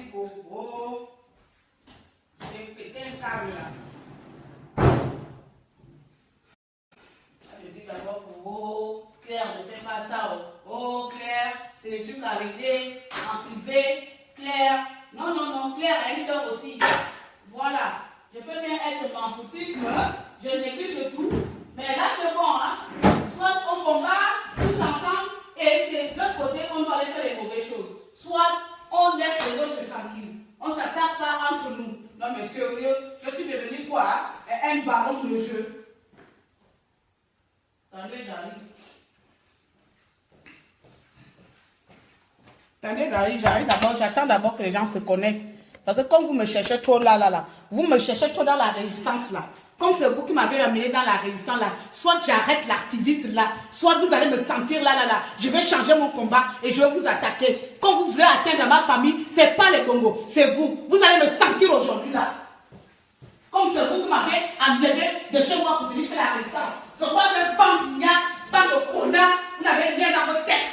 Nico. Oh, j'ai pété un câble là. Je dis d'abord, oh, Claire, ne fais pas ça. Oh, Claire, c'est des trucs à régler en privé. Claire, non, non, non, Claire a une tort aussi. Voilà, je peux bien être dans le foutisme, je néglige tout, mais là c'est bon, hein. Soit on combat tous ensemble et c'est de l'autre côté, on doit aller faire les mauvaises choses. Soit on laisse les autres tranquilles. On ne s'attaque pas entre nous. Non mais sérieux, je suis devenu quoi, hein? Un ballon de jeu. Attendez, j'arrive d'abord, j'attends d'abord que les gens se connectent. Parce que comme vous me cherchez trop là, vous me cherchez trop dans la résistance là. Comme c'est vous qui m'avez amené dans la résistance là, soit j'arrête l'activisme là, soit vous allez me sentir là. Je vais changer mon combat et je vais vous attaquer. Quand vous voulez atteindre ma famille, c'est pas les Bongos, c'est vous. Vous allez me sentir aujourd'hui là. Comme c'est vous qui m'avez enlevé de chez moi pour venir faire la résistance. C'est quoi ce bande de connards, vous n'avez rien dans votre tête.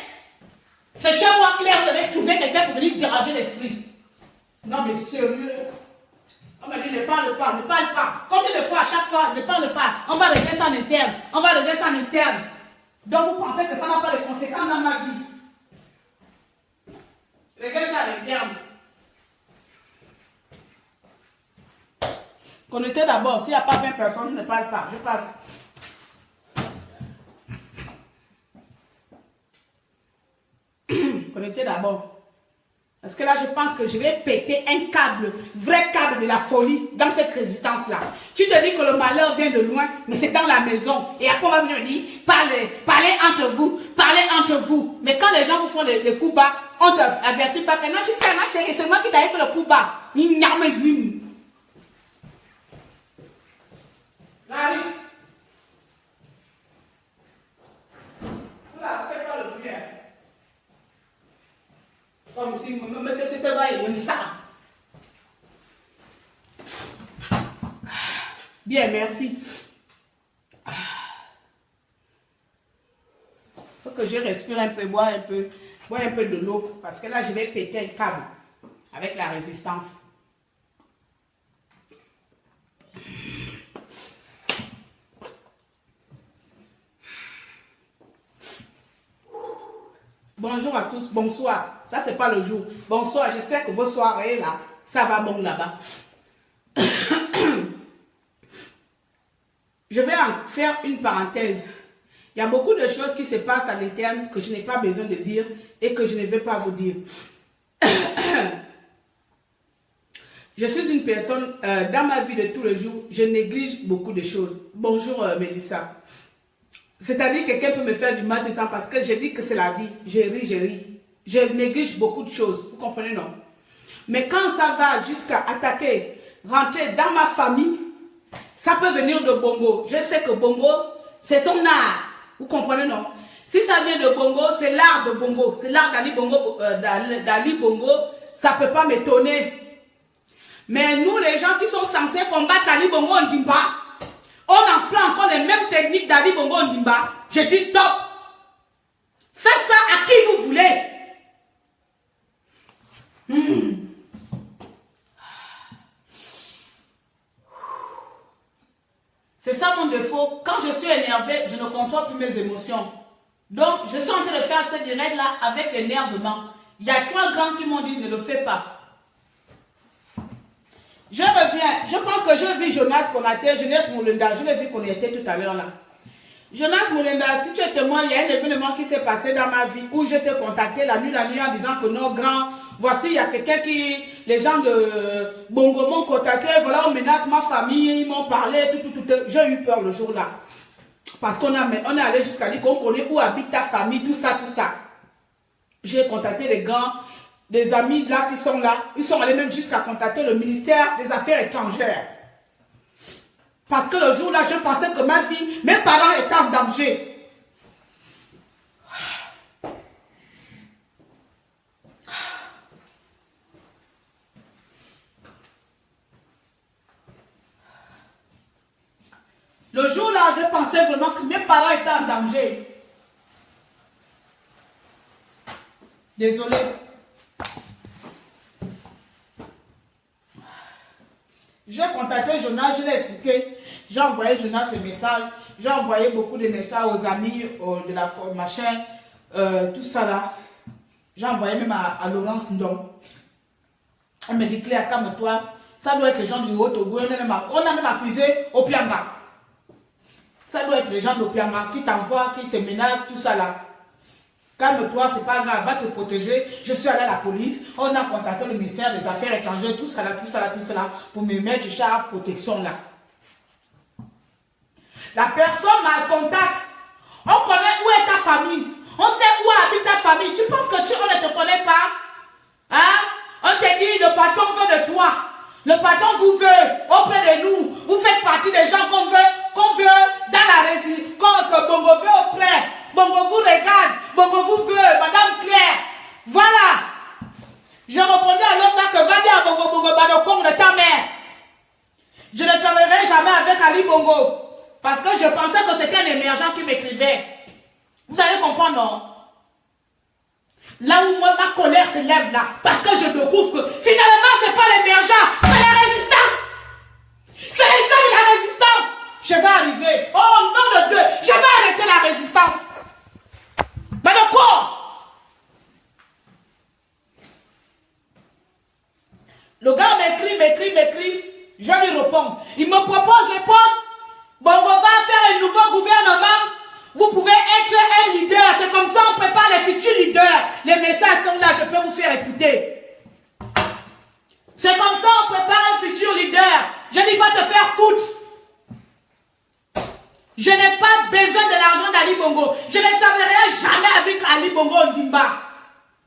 C'est chez moi, Claire, vous avez trouvé quelqu'un pour venir déranger l'esprit. Non mais sérieux. On m'a dit ne parle pas. Combien de fois à chaque fois, ne parle pas. On va régler ça en interne. Donc vous pensez que ça n'a pas de conséquences dans ma vie. Réglez ça en interne. Connectez d'abord. S'il n'y a pas 20 personnes, ne parle pas. Je passe. Connectez d'abord. Parce que là, je pense que je vais péter un câble, vrai câble de la folie dans cette résistance-là. Tu te dis que le malheur vient de loin, mais c'est dans la maison. Et après, on va venir dire, parlez entre vous. Mais quand les gens vous font les coups bas, on t'avertit pas que non, tu sais, ma chérie, c'est moi qui t'avais fait le coup bas. Allez. Voilà, faites pas le bruit. Comme si vous me mettez une ça. Bien, merci. Faut que je respire un peu, boire un peu de l'eau. Parce que là, je vais péter un câble avec la résistance. Bonjour à tous, bonsoir. Ça, c'est pas le jour. Bonsoir, j'espère que vos soirées, là, ça va bon là-bas. Je vais en faire une parenthèse. Il y a beaucoup de choses qui se passent à l'interne que je n'ai pas besoin de dire et que je ne vais pas vous dire. Je suis une personne, dans ma vie de tous les jours, je néglige beaucoup de choses. Bonjour Mélissa. C'est-à-dire que quelqu'un peut me faire du mal tout le temps parce que je dis que c'est la vie. Je ris. Je néglige beaucoup de choses. Vous comprenez, non? Mais quand ça va jusqu'à attaquer, rentrer dans ma famille, ça peut venir de Bongo. Je sais que Bongo, c'est son art. Vous comprenez, non? Si ça vient de Bongo, c'est l'art de Bongo. C'est l'art d'Ali Bongo, ça ne peut pas m'étonner. Mais nous, les gens qui sont censés combattre Ali Bongo Ondimba, on emploie encore les mêmes techniques d'Ali Bongo Ondimba. Je dis stop. Faites ça à qui vous voulez. C'est ça mon défaut. Quand je suis énervé, je ne contrôle plus mes émotions. Donc, je suis en train de faire ce direct-là avec l'énervement. Il y a 3 grands qui m'ont dit ne le fais pas. Je reviens. Je pense que je vis Jonas Konaté, Jonas Moulenda. Je l'ai vu qu'on était tout à l'heure là. Jonas Moulenda, si tu es témoin, il y a un événement qui s'est passé dans ma vie où je t'ai contacté la nuit en disant que non, grand, voici, il y a quelqu'un qui, les gens de Bongo m'ont contacté, voilà, on menace ma famille, ils m'ont parlé, tout. J'ai eu peur le jour-là. Parce qu'on est allé jusqu'à dire qu'on connaît où habite ta famille, tout ça. J'ai contacté les grands, des amis là qui sont là. Ils sont allés même jusqu'à contacter le ministère des Affaires étrangères. Parce que le jour-là, je pensais que ma vie, mes parents étaient en danger. Le jour-là, je pensais vraiment que mes parents étaient en danger. Désolé. J'ai contacté Jonas, je l'ai expliqué. J'ai envoyé Jonas des messages. J'ai envoyé beaucoup de messages aux amis de la machin, tout ça là. J'ai envoyé même à Laurence Ndong. Elle me dit, Claire, calme-toi. Ça doit être les gens du Haut-Togo. On a même accusé Opianga. Ça doit être les gens d'Opianga qui t'envoient, qui te menacent, tout ça là. Calme-toi, c'est pas grave, va te protéger. Je suis allé à la police. On a contacté le ministère des Affaires étrangères, tout ça là, tout ça là, tout ça là, pour me mettre à protection là. La personne m'a contact. On connaît où est ta famille. On sait où habite ta famille. Tu penses que on ne te connaît pas? Hein? On te dit, le patron veut de toi. Le patron vous veut auprès de nous. Vous faites partie des gens qu'on veut dans la résidence. Que Bongo veut auprès. Bongo vous regarde. Bongo vous veut. Madame Claire. Voilà. Je répondais à l'homme là que va dire à Bongo Bongo Badokong de ta mère. Je ne travaillerai jamais avec Ali Bongo. Parce que je pensais que c'était un émergent qui m'écrivait. Vous allez comprendre, non? Là où moi, ma colère s'élève là. Parce que je découvre que finalement, ce n'est pas l'émergent, c'est la résistance. C'est les gens de la résistance. Je vais arriver. Oh nom de Dieu, je vais arrêter la résistance. Mais de quoi? Le gars m'écrit. Je lui réponds. Il me propose les postes. Bon, on va faire un nouveau gouvernement. Vous pouvez être un leader. C'est comme ça on prépare les futurs leaders. Les messages sont là, je peux vous faire écouter. C'est comme ça on prépare un futur leader. Je dis pas te faire foutre. Je n'ai pas besoin de l'argent d'Ali Bongo. Je ne travaillerai jamais avec Ali Bongo Ndimba.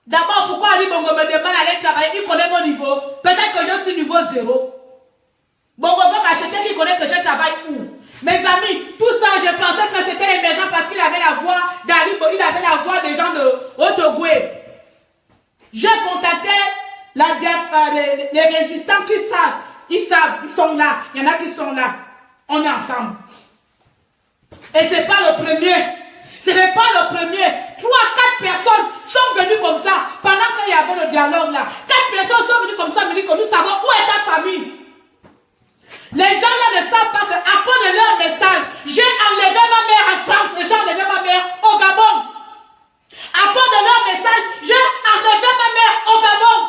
D'abord, pourquoi Ali Bongo me demande d'aller travailler? Il connaît mon niveau. Peut-être que je suis niveau 0. Bongo va m'acheter qui connaît que je travaille où? Mes amis, tout ça, je pensais que c'était émergent parce qu'il avait la voix d'Ali Bongo, il avait la voix des gens de Haut-Togo. J'ai contacté les résistants qui savent. Ils savent, ils sont là. Il y en a qui sont là. On est ensemble. Et ce n'est pas le premier. Ce n'est pas le premier. 3-4 personnes sont venues comme ça. Pendant qu'il y avait le dialogue là. 4 personnes sont venues comme ça, me disent que nous savons où est ta famille. Les gens là ne savent pas qu'à cause de leur message, j'ai enlevé ma mère en France, j'ai enlevé ma mère au Gabon. À cause de leur message, j'ai enlevé ma mère au Gabon.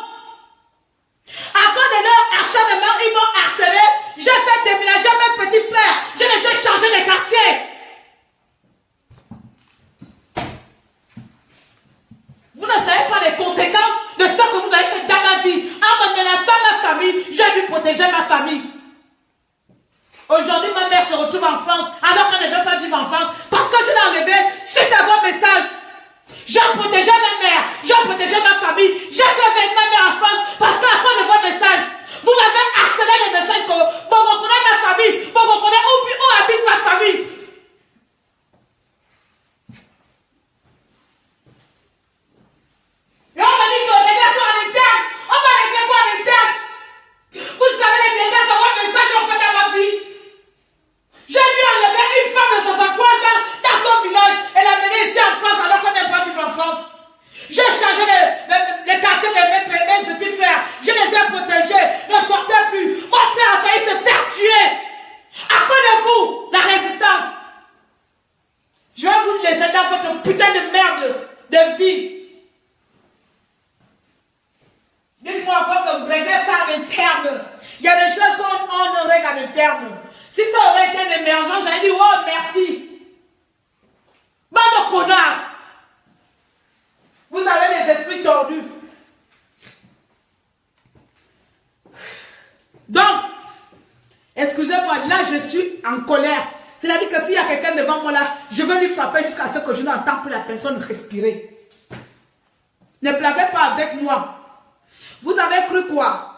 À cause de leur acharnement, ils m'ont harcelé. J'ai fait déménager mes petits frères. Je les ai changés de quartier. Vous ne savez pas les conséquences de ce que vous avez fait dans ma vie. En me menaçant ma famille, j'ai dû protéger ma famille. Aujourd'hui, ma mère se retrouve en France alors qu'elle ne veut pas vivre en France parce que je l'ai enlevée suite à vos messages. J'ai protégé ma mère, j'ai protégé ma famille, j'ai fait venir ma mère en France parce qu'à cause de vos messages, vous m'avez harcelé les messages que Bongo connaît ma famille, Bongo connaît où habite ma famille. Et on m'a dit que les gars sont en interne, on va régler quoi en interne? Vous savez les dégâts que vos messages ont fait dans ma vie. J'ai dû enlever une femme de 63 ans dans son village et l'amener ici en France alors qu'on n'aime pas vivre en France. J'ai changé les quartiers de mes petits frères. Je les ai protégés. Ne sortez plus. Mon frère a failli se faire tuer. À cause de vous, la résistance. Je vais vous laisser dans votre putain de merde de vie. Dites-moi encore que vous réglez ça à l'interne. Il y a des choses qu'on règle à l'interne. Si ça aurait été un émergent, j'allais dire, oh merci. Bande de connards. Vous avez les esprits tordus. Donc, excusez-moi, là je suis en colère. C'est-à-dire que s'il y a quelqu'un devant moi là, je vais lui frapper jusqu'à ce que je n'entende plus la personne respirer. Ne blaguez pas avec moi. Vous avez cru quoi?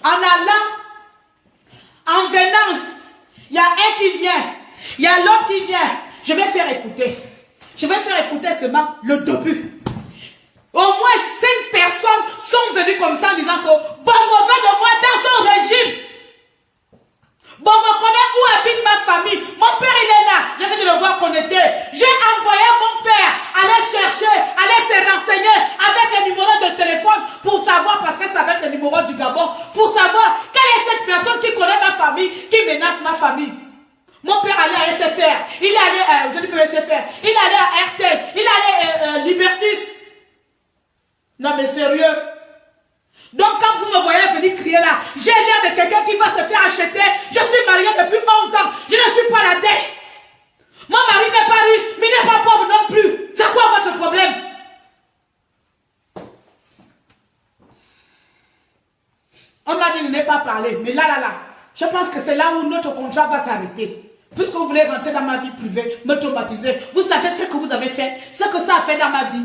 En allant, en venant, il y a un qui vient, il y a l'autre qui vient. Je vais faire écouter. Je vais faire écouter seulement le début. Au moins 5 personnes sont venues comme ça en disant que Bongo veut de moi dans son régime. Bongo connaît où habite ma famille. Mon père il est là. Je vais de le voir connecter. J'ai envoyé mon père aller chercher, aller se renseigner avec les numéros de téléphone pour savoir, parce que c'est avec le numéro du Gabon, pour savoir quelle est cette personne qui connaît Non, mais sérieux. Donc, quand vous me voyez venir crier là, j'ai l'air de quelqu'un qui va se faire acheter. Je suis mariée depuis 11 ans. Je ne suis pas la dèche. Mon mari n'est pas riche, mais il n'est pas pauvre non plus. C'est quoi votre problème? On m'a dit de ne pas parler. Mais là, je pense que c'est là où notre contrat va s'arrêter. Puisque vous voulez rentrer dans ma vie privée, me traumatiser. Vous savez ce que vous avez fait, ce que ça a fait dans ma vie.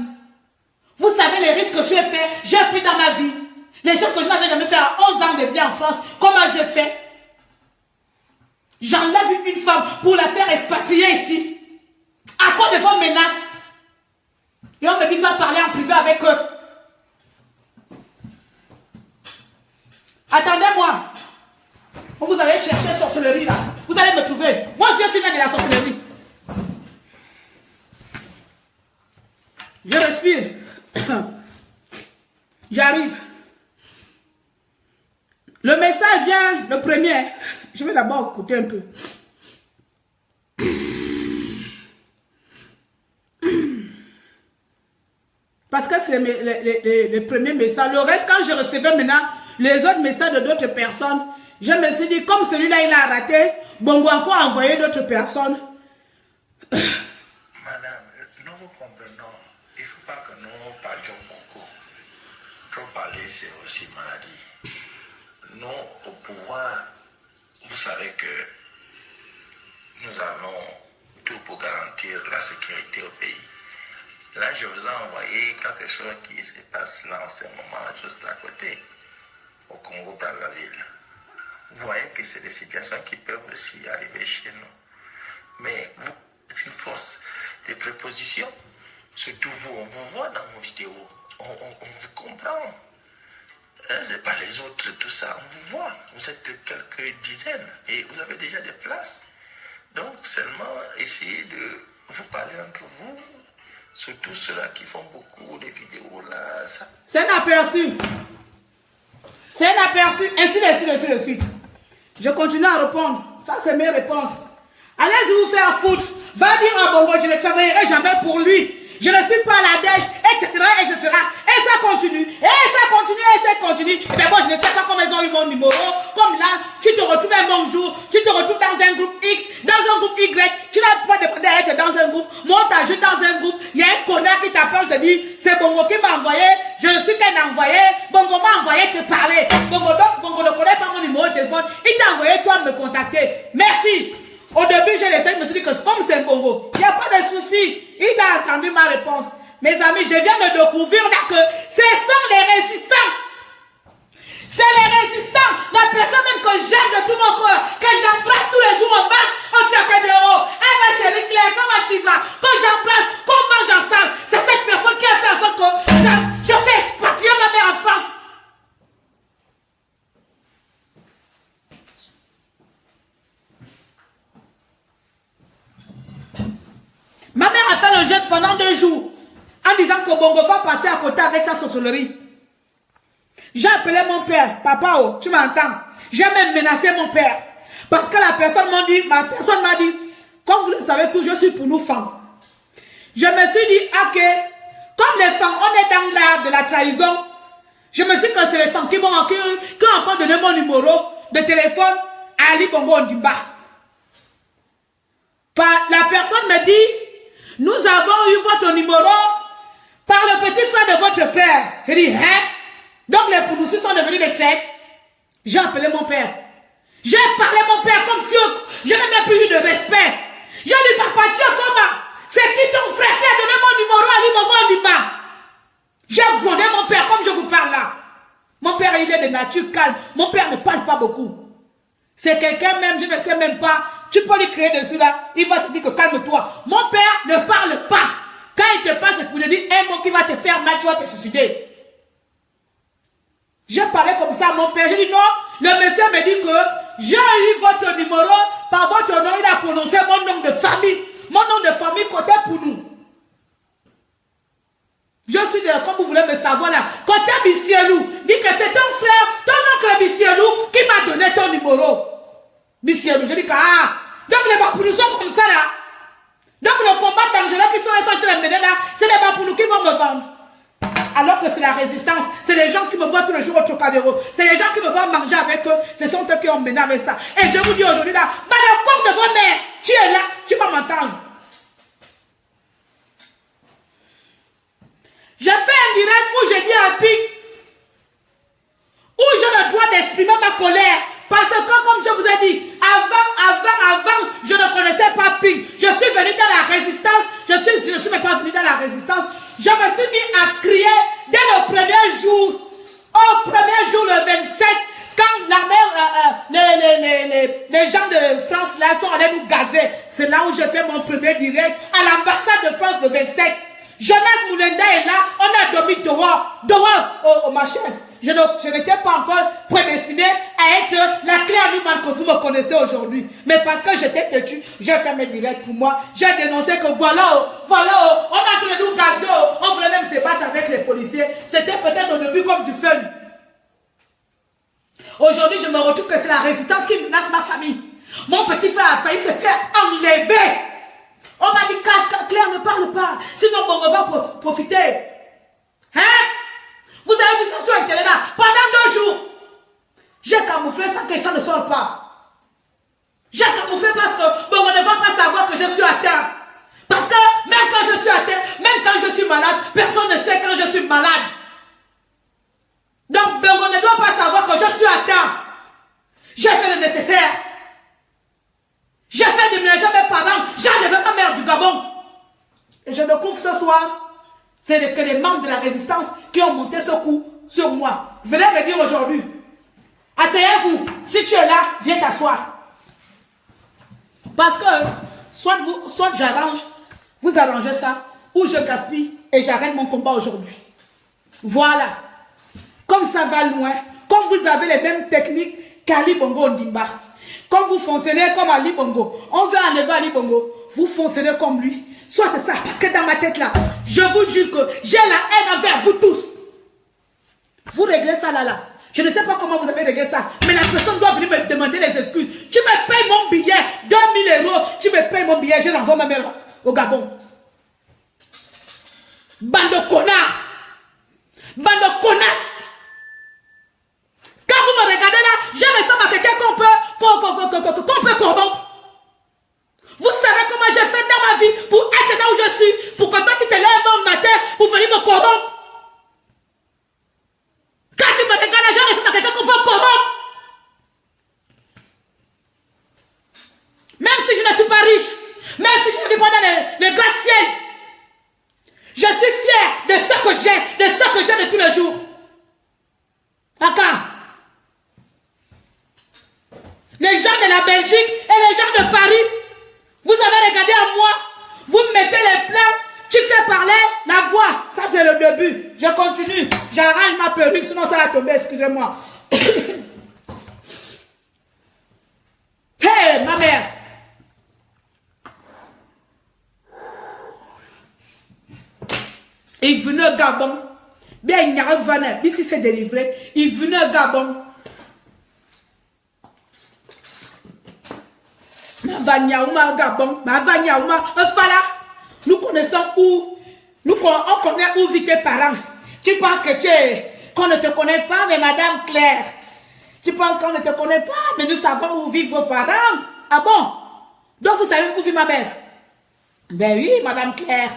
Vous savez les risques que j'ai fait, j'ai pris dans ma vie. Les choses que je n'avais jamais fait à 11 ans de vie en France, comment j'ai fait? J'enlève une femme pour la faire expatrier ici. À cause de vos menaces. Et on me dit, va parler en privé avec eux. Attendez-moi. Vous avez cherché sorcellerie là. Vous allez me trouver. Moi aussi, je suis de la sorcellerie. Je respire. J'arrive. Le message vient, le premier. Je vais d'abord écouter un peu. Parce que c'est le premier message. Le reste, quand je recevais maintenant les autres messages de d'autres personnes, je me suis dit, comme celui-là, il a raté, Bongo a encore envoyé d'autres personnes. Madame, nous vous comprenons. Il ne faut pas que nous parlions beaucoup. Trop parler, c'est aussi maladie. Nous, au pouvoir, vous savez que nous avons tout pour garantir la sécurité au pays. Là, je vous ai envoyé quelque chose qui se passe là en ce moment, juste à côté, au Congo-Brazzaville. Vous voyez que c'est des situations qui peuvent aussi arriver chez nous. Mais vous êtes une force de préposition. Surtout vous, on vous voit dans vos vidéos. On vous comprend. C'est pas les autres, tout ça. On vous voit. Vous êtes quelques dizaines et vous avez déjà des places. Donc, seulement essayer de vous parler entre vous. Surtout ceux-là qui font beaucoup de vidéos là. Ça... C'est un aperçu. C'est un aperçu. Ainsi de suite. Je continue à répondre. Ça, c'est mes réponses. Allez-y vous faire foutre. Va dire à Bongo, je ne travaillerai jamais pour lui. Je ne suis pas la dèche, etc., etc. Et ça continue. Et ça continue, et ça continue. Et d'abord, je ne sais pas comment ils ont eu mon numéro. Comme là, tu te retrouves un bon jour, tu te retrouves dans un groupe X, dans un groupe Y. Tu n'as pas demandé à être dans un groupe. Moi, on t'ajoute dans un groupe. Il y a un connard qui t'appelle, te dit, c'est Bongo qui m'a envoyé. Je suis qu'un envoyé. Bongo m'a envoyé te parler. Bongo ne connaît pas mon numéro de téléphone. Il t'a envoyé toi me contacter. Merci. Au début, j'ai laissé, je me suis dit que comme c'est un Bongo, il n'y a pas de souci. Il a entendu ma réponse. Mes amis, je viens de découvrir là que ce sont les résistants. C'est les résistants. La personne même que j'aime de tout mon cœur, que j'embrasse tous les jours en marche, en Tchakadero. Eh ma chérie Claire, comment tu vas? Quand j'embrasse, qu'on mange ensemble. C'est cette personne qui a fait en sorte que je fais expatrier ma mère en France. Ma mère a fait le jeûne pendant 2 jours en disant que Bongo va passer à côté avec sa sorcellerie. J'ai appelé mon père. Papa, oh, tu m'entends? J'ai même menacé mon père. Parce que la personne m'a dit, comme vous le savez tous, je suis pour nous femmes. Je me suis dit, ok, comme les femmes, on est dans l'art de la trahison. Je me suis dit que c'est les femmes qui ont encore donné mon numéro de téléphone à Ali Bongo Ondimba. La personne me dit, nous avons eu votre numéro par le petit frère de votre père. Je dis, hein? Donc les Pouloussis sont devenus des traîtres. J'ai appelé mon père. J'ai parlé à mon père comme si je n'ai même plus eu de respect. J'ai dit, papa, tu es comment? C'est qui ton frère qui a donné mon numéro à Ali Bongo Ondimba? J'ai grondé mon père comme je vous parle là. Mon père, il est de nature calme. Mon père ne parle pas beaucoup. C'est quelqu'un même, je ne sais même pas. Tu peux lui créer dessus là. Il va te dire que calme-toi. Mon père ne parle pas. Quand il te passe, c'est pour te dire un mot qui va te faire mal, tu vas te suicider. J'ai parlé comme ça à mon père. J'ai dit non. Le monsieur me dit que j'ai eu votre numéro. Par votre nom, il a prononcé mon nom de famille. Mon nom de famille côté pour nous. Je suis de, comme vous voulez me savoir là, côté Bissielou, dit que c'est ton frère, ton oncle Bissielou, qui m'a donné ton numéro. Bissielou, je dis que ah, donc les Bapoulous sont comme ça là. Donc le combat dangereux qui sont en train de mener là, c'est les Bapoulous qui vont me vendre. alors que c'est la résistance. C'est les gens qui me voient tous les jours au Trocadéro. C'est les gens qui me voient manger avec eux. Ce sont eux qui ont mené avec ça. Et je vous dis aujourd'hui là, madame, comme de vos mères, tu es là, tu vas m'entendre. J'ai fait un direct où j'ai dit à Pink, où j'ai le droit d'exprimer ma colère. Parce que comme je vous ai dit, avant, je ne connaissais pas Pink. Je suis venu dans la résistance. Je ne suis même pas venu dans la résistance. Je me suis mis à crier dès le premier jour. Au premier jour, le 27, quand la mère, les gens de France là sont allés nous gazer. C'est là où j'ai fait mon premier direct à l'ambassade de France le 27. Jonas Moulenda est là, on a dormi dehors, au machin. Je n'étais pas encore prédestiné à être la Claire Newman que vous me connaissez aujourd'hui. Mais parce que j'étais têtu, j'ai fait mes directs pour moi. J'ai dénoncé que voilà, on a tous les nous gazer, on voulait même se battre avec les policiers. C'était peut-être au début comme du fun. Aujourd'hui, je me retrouve que c'est la résistance qui menace ma famille. Mon petit frère a failli se faire enlever. On m'a dit, cache, Claire, ne parle pas. Sinon, on va profiter. Hein? Vous avez vu ça sur Internet là? Pendant 2 jours, j'ai camouflé ça que ça ne sort pas. J'ai camouflé parce que bon, on ne va pas savoir que je suis atteint. Parce que même quand je suis atteint, même quand je suis malade, personne ne sait quand je suis malade. Donc, on ne doit pas savoir que je suis atteint. J'ai fait le nécessaire. J'ai fait déménager mes parents. J'ai enlevé ma mère du Gabon. Et je découvre ce soir. C'est que les membres de la résistance qui ont monté ce coup sur moi. Venez me dire aujourd'hui. Asseyez-vous. Si tu es là, viens t'asseoir. Parce que soit j'arrange, vous arrangez ça, ou je gaspille et j'arrête mon combat aujourd'hui. Voilà. Comme ça va loin, comme vous avez les mêmes techniques qu'Ali Bongo Ondimba. Comme vous fonctionnez comme Ali Bongo, on veut enlever Ali Bongo, vous fonctionnez comme lui. Soit c'est ça, parce que dans ma tête là, je vous jure que j'ai la haine envers vous tous. Vous réglez ça là. Je ne sais pas comment vous avez réglé ça, mais la personne doit venir me demander les excuses. Tu me payes mon billet, 2000 €, tu me payes mon billet, je l'envoie ma mère au Gabon. Bande de connards. Bande de connasses. Quand vous me regardez là, je ressemble à quelqu'un qu'on peut corrompre. Vous savez comment j'ai fait dans ma vie pour être là où je suis, pour que toi tu te lèves bon matin pour venir me corrompre. Quand tu me regardes là, je ressemble à quelqu'un qu'on peut corrompre. Même si je ne suis pas riche, même si je ne vis pas dans les gratte-ciel, je suis fier de ce que j'ai de tous les jours. D'accord? Les gens de la Belgique et les gens de Paris, vous avez regardé à moi, vous mettez les plans, tu fais parler la voix. Ça c'est le début. Je continue, j'arrange ma perruque, sinon ça va tomber, excusez-moi. Hey, ma mère. Il venait au Gabon. Bien, il n'y a rien de ici c'est délivré. Il venait au Gabon. Gabon, nous connaissons où, on connaît où vivent tes parents. Tu penses qu'on ne te connaît pas, mais Madame Claire. Tu penses qu'on ne te connaît pas, mais nous savons où vivent vos parents. Ah bon? Donc vous savez où vit ma mère? Ben oui, Madame Claire.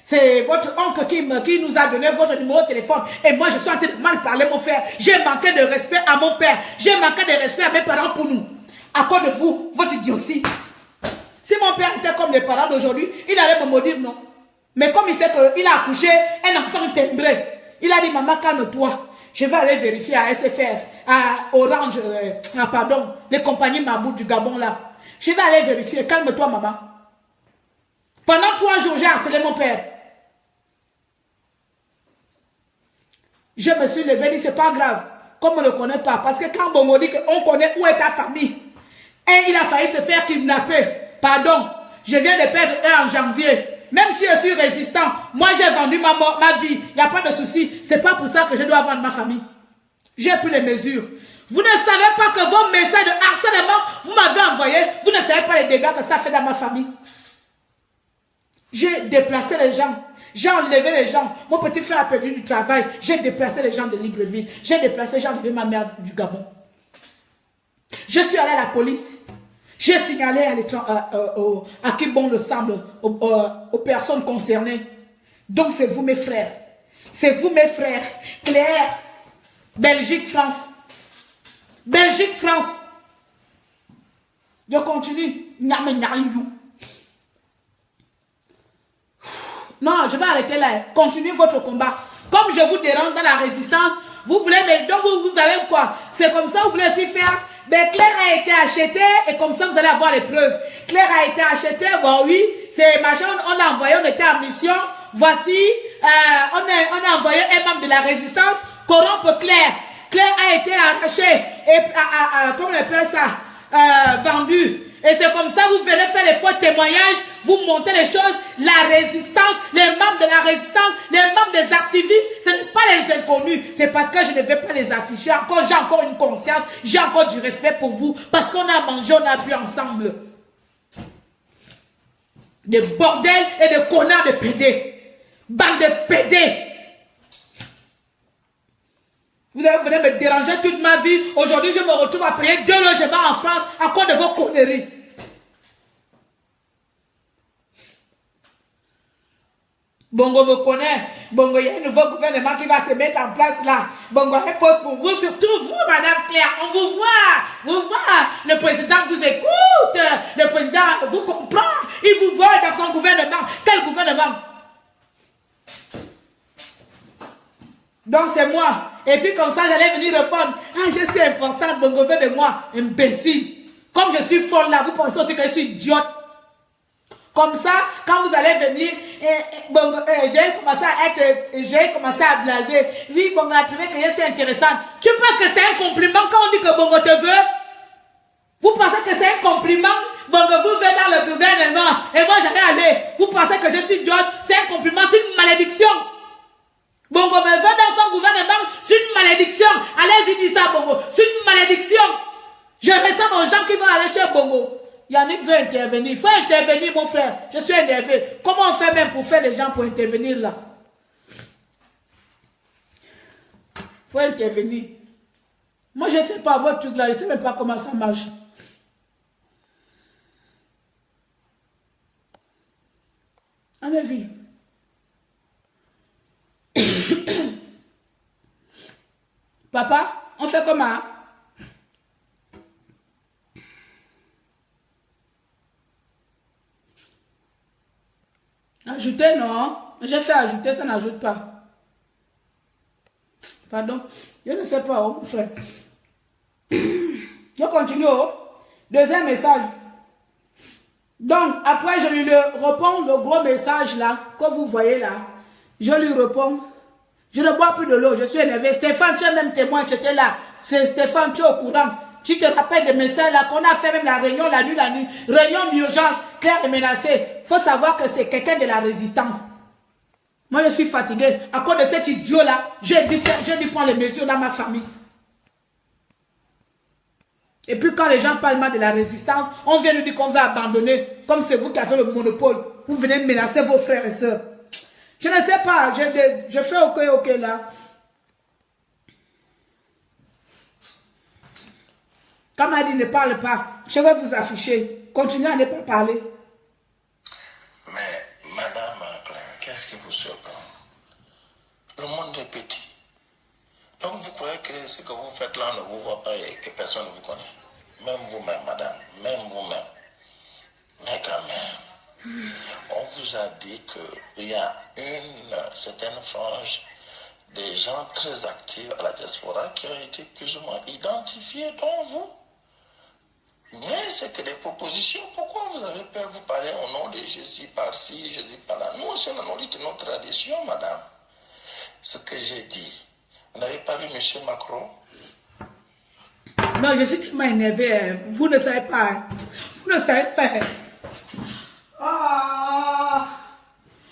C'est votre oncle qui nous a donné votre numéro de téléphone. Et moi, je suis en train de mal parler, mon frère. J'ai manqué de respect à mon père. J'ai manqué de respect à mes parents pour nous. À cause de vous, votre idiotie. Si mon père était comme les parents d'aujourd'hui, il allait me maudire, non. Mais comme il sait qu'il a accouché un enfant timbré, il a dit, maman, calme-toi. Je vais aller vérifier à SFR, à Orange, pardon, les compagnies Mabou du Gabon là. Je vais aller vérifier, calme-toi, maman. Pendant 3 jours, j'ai harcelé mon père. Je me suis levé, dit, c'est pas grave, comme on ne le connaît pas. Parce que quand Bongo dit qu'on connaît où est ta famille, et il a failli se faire kidnapper. Pardon, je viens de perdre un en janvier. Même si je suis résistant, moi j'ai vendu ma vie. Il n'y a pas de souci. C'est pas pour ça que je dois vendre ma famille. J'ai pris les mesures. Vous ne savez pas que vos messages de harcèlement, vous m'avez envoyé. Vous ne savez pas les dégâts que ça fait dans ma famille. J'ai déplacé les gens. J'ai enlevé les gens. Mon petit frère a perdu du travail. J'ai déplacé les gens de Libreville. J'ai déplacé, j'ai enlevé ma mère du Gabon. Je suis allé à la police. J'ai signalé à qui bon le semble, aux personnes concernées. Donc c'est vous mes frères. C'est vous mes frères. Claire, Belgique, France. Belgique, France. Je continue. Non, je vais arrêter là. Continuez votre combat. Comme je vous dérange dans la résistance, vous voulez, mais donc vous savez quoi? C'est comme ça, vous voulez aussi faire. Mais Claire a été achetée et comme ça, vous allez avoir les preuves. Claire a été achetée, bon oui, c'est machin, on a envoyé, on était en mission. Voici, on a envoyé un membre de la résistance corrompre Claire. Claire a été arrachée et, comment on appelle ça, vendue. Et c'est comme ça, vous venez faire les faux témoignages, vous montez les choses, la résistance, les membres de la résistance, les membres des activistes, ce n'est pas les inconnus. C'est parce que je ne vais pas les afficher. Encore, j'ai encore une conscience, j'ai encore du respect pour vous, parce qu'on a mangé, on a bu ensemble. Des bordels et des connards de pédés. Bande de pédés. Vous venez me déranger toute ma vie. Aujourd'hui, je me retrouve à payer 2 logements en France à cause de vos conneries. Bongo me connaît. Bongo, il y a un nouveau gouvernement qui va se mettre en place là. Bongo, réponse pour vous, surtout vous, Madame Claire. On vous voit. Vous voit. Le président vous écoute. Le président vous comprend. Il vous voit dans son gouvernement. Quel gouvernement? Donc c'est moi. Et puis comme ça, j'allais venir répondre. Ah, je suis importante, Bongo veut de moi. Imbécile. Comme je suis folle là, vous pensez aussi que je suis idiote. Comme ça, quand vous allez venir, j'ai commencé à blaser. Oui, Bongo a trouvé que je suis intéressante. Tu penses que c'est un compliment quand on dit que Bongo te veut? Vous pensez que c'est un compliment? Bongo vous venez dans le gouvernement. Et moi j'allais aller. Vous pensez que je suis idiote? C'est un compliment, c'est une malédiction. Bongo me veut dans son gouvernement, c'est une malédiction. Allez-y, dis ça, Bongo. C'est une malédiction. Je ressens aux gens qui vont aller chez Bongo. Yannick veut intervenir. Il faut intervenir, mon frère. Je suis énervé. Comment on fait même pour faire des gens pour intervenir là? Il faut intervenir. Moi, je ne sais pas votre truc là. Je ne sais même pas comment ça marche. Allez-y. Papa, on fait comment? Ajouter, non. J'ai fait ajouter, ça n'ajoute pas. Pardon. Je ne sais pas, mon frère. Je continue. Deuxième message. Donc, après, je lui réponds le gros message là, que vous voyez là. Je lui réponds. Je ne bois plus de l'eau, je suis énervé. Stéphane, tu es même témoin, tu étais là. C'est Stéphane, tu es au courant. Tu te rappelles des messages là qu'on a fait même la réunion la nuit. Réunion d'urgence, Claire est menacée. Il faut savoir que c'est quelqu'un de la résistance. Moi, je suis fatigué. À cause de cet idiot là, j'ai dû prendre les mesures dans ma famille. Et puis quand les gens parlent mal de la résistance, on vient nous dire qu'on va abandonner. Comme c'est vous qui avez le monopole. Vous venez menacer vos frères et sœurs. Je ne sais pas, je fais ok là. Comme elle dit, ne parle pas. Je vais vous afficher. Continuez à ne pas parler. Mais, Madame Claire, qu'est-ce qui vous surprend? Le monde est petit. Donc vous croyez que ce que vous faites là ne vous voit pas et que personne ne vous connaît? Même vous-même, madame. Même vous-même. Mais quand même. On vous a dit qu'il y a une certaine frange des gens très actifs à la diaspora qui ont été plus ou moins identifiés, dont vous. Mais c'est que des propositions. Pourquoi vous avez peur? Vous parlez au nom de Jésus par-ci, Jésus par-là. Nous aussi, on a nos traditions, madame. Ce que j'ai dit. Vous n'avez pas vu M. Macron? Non, je suis tellement énervé. Vous ne savez pas. Vous ne savez pas. Ah,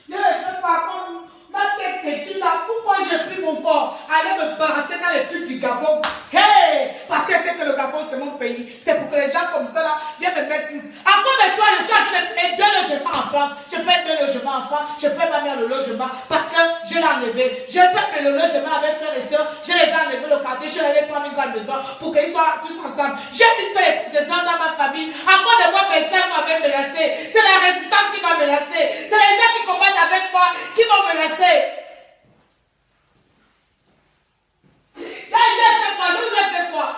je ne sais pas comment ma tête est là. Pourquoi j'ai pris mon corps? Aller me balancer dans les trucs du Gabon. Hey! Parce que c'est que le Gabon, c'est mon pays. C'est pour que les gens comme ça là viennent me mettre plus. À cause de toi, je suis en train de payer 2 logements en France. Je paye 2 logements en France. Je paye ma mère le logement. logement parce que je l'ai enlevé. Je n'ai pas le logement avec frères et sœurs. Je les ai enlevés le quartier. Je les ai prendre une grande maison pour qu'ils soient tous ensemble. J'ai mis faire les gens dans ma famille. Encore de moi, mes sœurs m'avaient menacé. C'est la résistance qui m'a menacé. C'est les gens qui combattent avec moi qui m'ont menacé. Là, j'ai fait quoi? Nous avez fait quoi?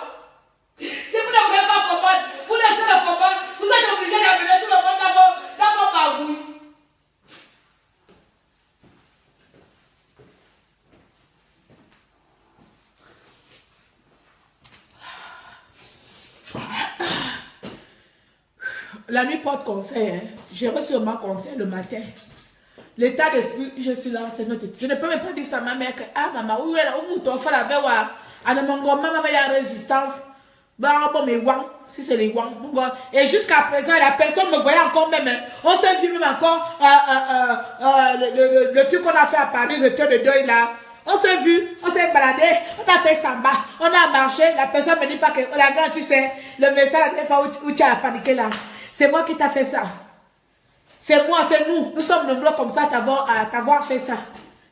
Si vous ne voulez pas combattre, vous laissez le combat. Vous êtes obligé d'amener tout le monde dans vos bagouilles. La nuit porte conseil, hein. J'ai reçu mon conseil le matin. L'état d'esprit, je suis là, c'est noté. Je ne peux même pas dire ça à ma mère que, ah maman, où est là, où t'en fais la veille, à ne m'en maman, il y a résistance. Bah, bon, mais wang, si c'est les wang, et jusqu'à présent, la personne me voyait encore même, hein. On s'est vu même encore, le truc qu'on a fait à Paris, le tour de deuil là. On s'est vu, on s'est baladé, on a fait samba, on a marché, la personne me dit pas que, la grande, tu sais, le message, la fois où tu as paniqué là. C'est moi qui t'a fait ça. C'est moi, c'est nous. Nous sommes nombreux comme ça à t'avoir fait ça.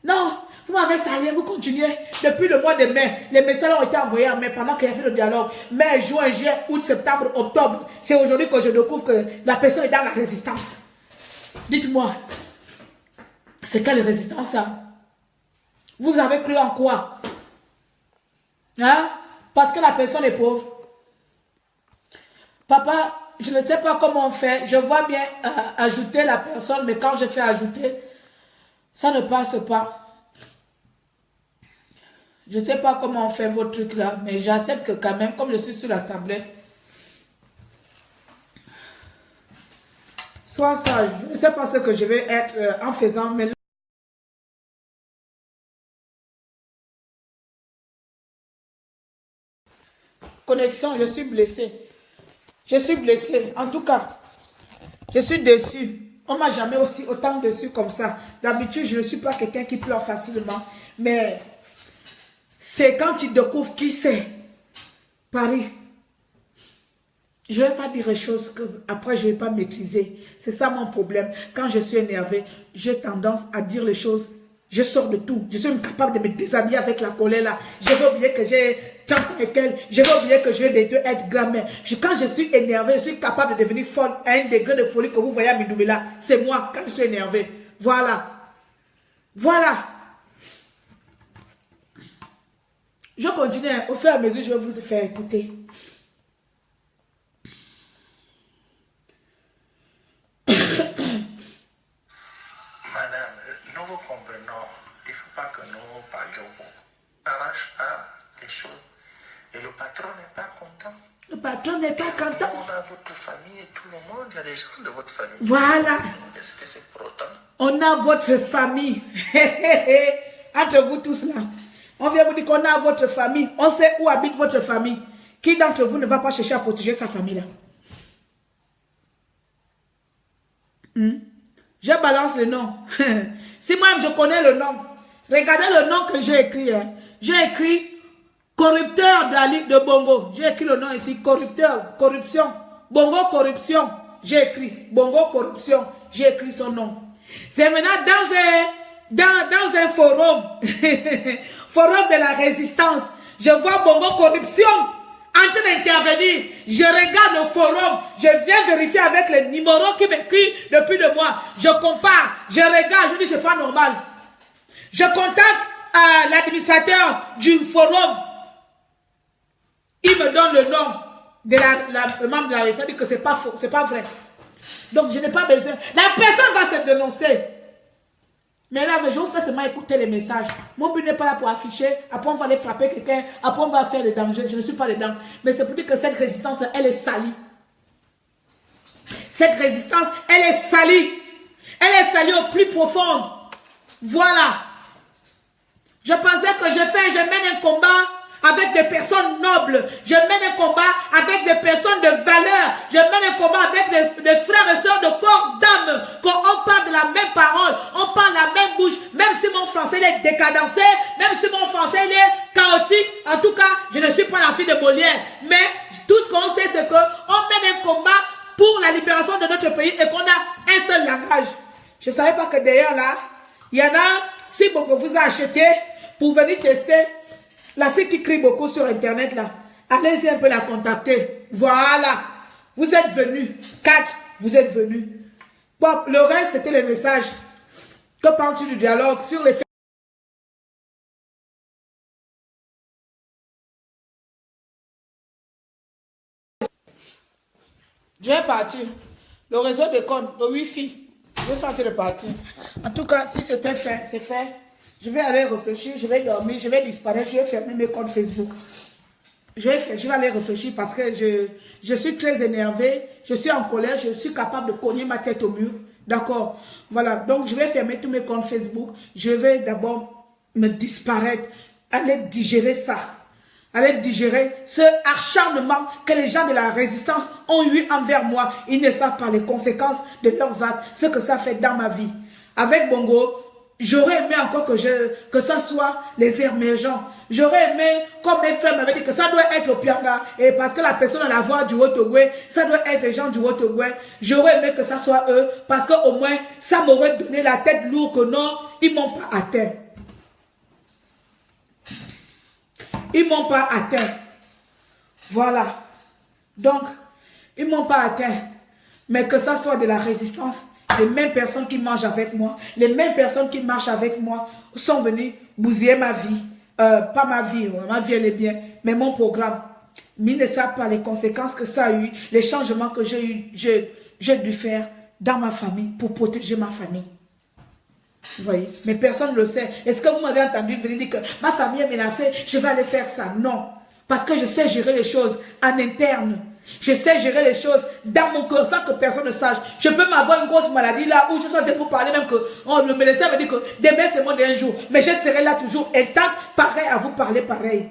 Non, vous m'avez sali, vous continuez. Depuis le mois de mai, les messages ont été envoyés en mai pendant qu'il y a fait le dialogue. Mai, juin, juillet, août, septembre, octobre. C'est aujourd'hui que je découvre que la personne est dans la résistance. Dites-moi, c'est quelle résistance ça? Vous avez cru en quoi? Hein? Parce que la personne est pauvre. Papa, je ne sais pas comment on fait. Je vois bien ajouter la personne, mais quand je fais ajouter, ça ne passe pas. Je ne sais pas comment on fait vos trucs là, mais j'accepte que quand même, comme je suis sur la tablette, soit ça. Je ne sais pas ce que je vais être en faisant, mais là, connexion, je suis blessée. Je suis blessée. En tout cas, je suis déçue. On ne m'a jamais aussi autant déçue comme ça. D'habitude, je ne suis pas quelqu'un qui pleure facilement. Mais c'est quand tu découvres qui c'est. Paris. Je ne vais pas dire les choses que après je ne vais pas maîtriser. C'est ça mon problème. Quand je suis énervée, j'ai tendance à dire les choses. Je sors de tout. Je suis incapable de me déshabiller avec la colère là. Je vais oublier que j'ai 30 ans et quelques. Je vais oublier que je vais bientôt être grand-mère. Quand je suis énervée, je suis capable de devenir folle à un degré de folie que vous voyez à Midoumé là. C'est moi quand je suis énervée. Voilà. Voilà. Je continue. Au fur et à mesure, je vais vous faire écouter. Madame, nous vous comprenons. Il ne faut pas que nous parlions beaucoup. On n'arrange pas les choses. Et le patron n'est pas content. Le patron n'est pas content. On a votre famille et tout le monde. Il y a des gens de votre famille. Voilà. Est-ce que c'est pour autant? On a votre famille. Entre vous tous là. On vient vous dire qu'on a votre famille. On sait où habite votre famille. Qui d'entre vous ne va pas chercher à protéger sa famille là? Je balance le nom. Si moi je connais le nom, regardez le nom que j'ai écrit. Hein. J'ai écrit corrupteur de la Ligue de Bongo. J'ai écrit le nom ici, corrupteur, corruption. Bongo corruption. J'ai écrit Bongo corruption. J'ai écrit son nom. C'est maintenant dans un forum, forum de la résistance. Je vois Bongo corruption en train d'intervenir. Je regarde le forum. Je viens vérifier avec les numéros qui m'écrivent depuis 2 mois. Je compare. Je regarde. Je dis c'est pas normal. Je contacte l'administrateur du forum. Il me donne le nom de le membre de la résistance. Il dit que c'est pas faux, c'est pas vrai. Donc je n'ai pas besoin. La personne va se dénoncer. Mais là, je vous fais seulement écouter les messages. Mon but n'est pas là pour afficher. Après, on va aller frapper quelqu'un. Après, on va faire des dangers. Je ne suis pas dedans. Mais c'est pour dire que cette résistance, elle est salie. Cette résistance, elle est salie. Elle est salie au plus profond. Voilà. Je pensais que je mène un combat avec des personnes nobles. Je mène un combat avec des personnes de valeur. Je mène un combat avec des frères et sœurs de corps d'âme. Quand on parle de la même parole, on parle la même bouche. Même si mon français est décadencé, même si mon français est chaotique, en tout cas, je ne suis pas la fille de Molière. Mais tout ce qu'on sait, c'est qu'on mène un combat pour la libération de notre pays et qu'on a un seul langage. Je ne savais pas que d'ailleurs là, Il y en a, si Bongo vous a acheté pour venir tester, la fille qui crie beaucoup sur Internet là, allez-y un peu la contacter. Voilà. Vous êtes venus. 4, vous êtes venus. Bon, le reste, c'était le message. Que penses-tu du dialogue sur les faits? Je vais partir. Le réseau déconne, le Wi-Fi. Je suis en train de partir. En tout cas, si c'était fait, c'est fait. Je vais aller réfléchir, je vais dormir, je vais disparaître, je vais fermer mes comptes Facebook. Je vais aller réfléchir parce que je suis très énervée, je suis en colère, je suis capable de cogner ma tête au mur. D'accord? Voilà, donc je vais fermer tous mes comptes Facebook. Je vais d'abord me disparaître, aller digérer ça. Aller digérer ce acharnement que les gens de la résistance ont eu envers moi. Ils ne savent pas les conséquences de leurs actes, ce que ça fait dans ma vie. Avec Bongo, j'aurais aimé encore que ça soit les émergents. J'aurais aimé, comme mes frères m'avaient dit, que ça doit être au Pianga. Et parce que la personne a la voix du Haut-Togoué, ça doit être les gens du Haut-Togoué. J'aurais aimé que ça soit eux, parce qu'au moins, ça m'aurait donné la tête lourde que non, ils m'ont pas atteint. Ils m'ont pas atteint. Voilà. Donc, ils m'ont pas atteint. Mais que ça soit de la résistance, les mêmes personnes qui mangent avec moi, les mêmes personnes qui marchent avec moi sont venues bousiller ma vie. Pas ma vie elle est bien, mais mon programme. Mais ils ne savent pas les conséquences que ça a eu, les changements que j'ai dû faire dans ma famille pour protéger ma famille. Vous voyez, mais personne ne le sait. Est-ce que vous m'avez entendu venir dire que ma famille est menacée, je vais aller faire ça? Non. Parce que je sais gérer les choses en interne. Je sais gérer les choses dans mon cœur sans que personne ne sache. Je peux m'avoir une grosse maladie là où je suis en train de vous parler même que le médecin me dit que demain c'est mon dernier jour. Mais je serai là toujours intact, pareil à vous parler pareil.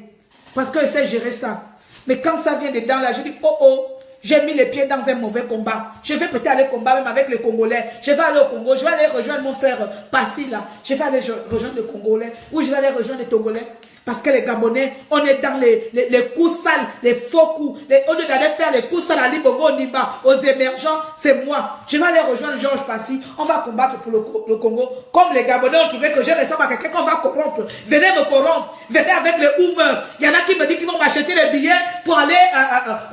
Parce que je sais gérer ça. Mais quand ça vient dedans là, je dis oh oh. J'ai mis les pieds dans un mauvais combat. Je vais peut-être aller combattre même avec les Congolais. Je vais aller au Congo. Je vais aller rejoindre mon frère Passy là. Je vais aller rejoindre les Congolais. Ou je vais aller rejoindre les Togolais. Parce que les Gabonais, on est dans les coups sales, les faux coups. Au lieu d'aller faire les coups sales à Libongo, Niba, aux émergents, c'est moi. Je vais aller rejoindre Georges Passy. On va combattre pour le Congo. Comme les Gabonais ont trouvé que je ressemble à quelqu'un qu'on va corrompre. Venez me corrompre. Venez avec les Oumeurs. Il y en a qui me disent qu'ils vont m'acheter les billets pour aller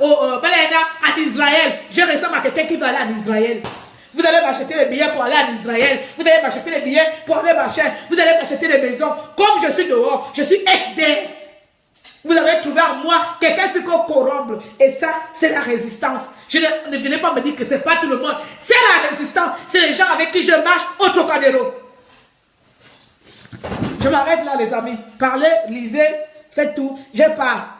en Israël. Je ressemble à quelqu'un qui va aller en Israël. Vous allez m'acheter les billets pour aller en Israël. Vous allez m'acheter les billets pour aller marcher. Vous allez m'acheter les maisons. Comme je suis dehors, je suis SDF. Vous avez trouvé en moi quelqu'un qui faut corrompre. Et ça, c'est la résistance. Ne venez pas me dire que c'est pas tout le monde. C'est la résistance. C'est les gens avec qui je marche au Trocadéro. Je m'arrête là, les amis. Parlez, lisez, faites tout. Je pars.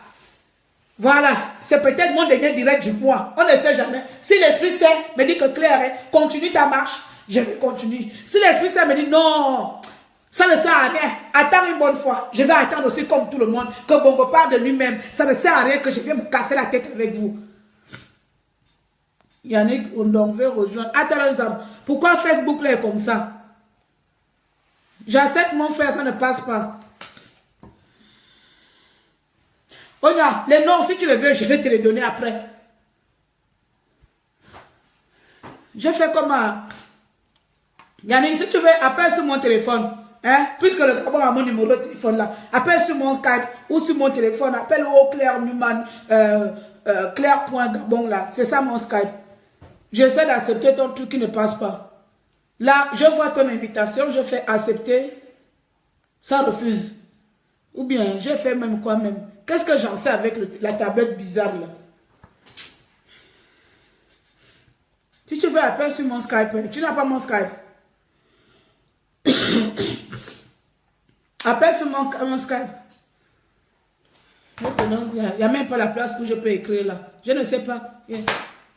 Voilà, c'est peut-être mon dernier direct du mois. On ne sait jamais. Si l'Esprit Saint me dit que Claire, continue ta marche, je vais continuer. Si l'Esprit Saint me dit non, ça ne sert à rien, attends une bonne fois. Je vais attendre aussi comme tout le monde, que Bongo parle de lui-même. Ça ne sert à rien que je vienne me casser la tête avec vous. Yannick, on veut rejoindre. Attends les hommes, pourquoi Facebook là est comme ça? J'accepte mon frère, ça ne passe pas. Onya, les noms, si tu les veux, je vais te les donner après. Je fais comme Yannick, si tu veux, appelle sur mon téléphone. Hein? Puisque le Gabon a mon numéro de téléphone là. Appelle sur mon Skype ou sur mon téléphone. Appelle au Claire Numan, Claire.Gabon là. C'est ça mon Skype. J'essaie d'accepter ton truc qui ne passe pas. Là, je vois ton invitation, je fais accepter. Ça refuse. Ou bien, je fais même quoi même. Qu'est-ce que j'en sais avec la tablette bizarre là? Si tu veux appeler sur mon Skype, tu n'as pas mon Skype. Appelle sur mon Skype. Il n'y a même pas la place où je peux écrire là. Je ne sais pas.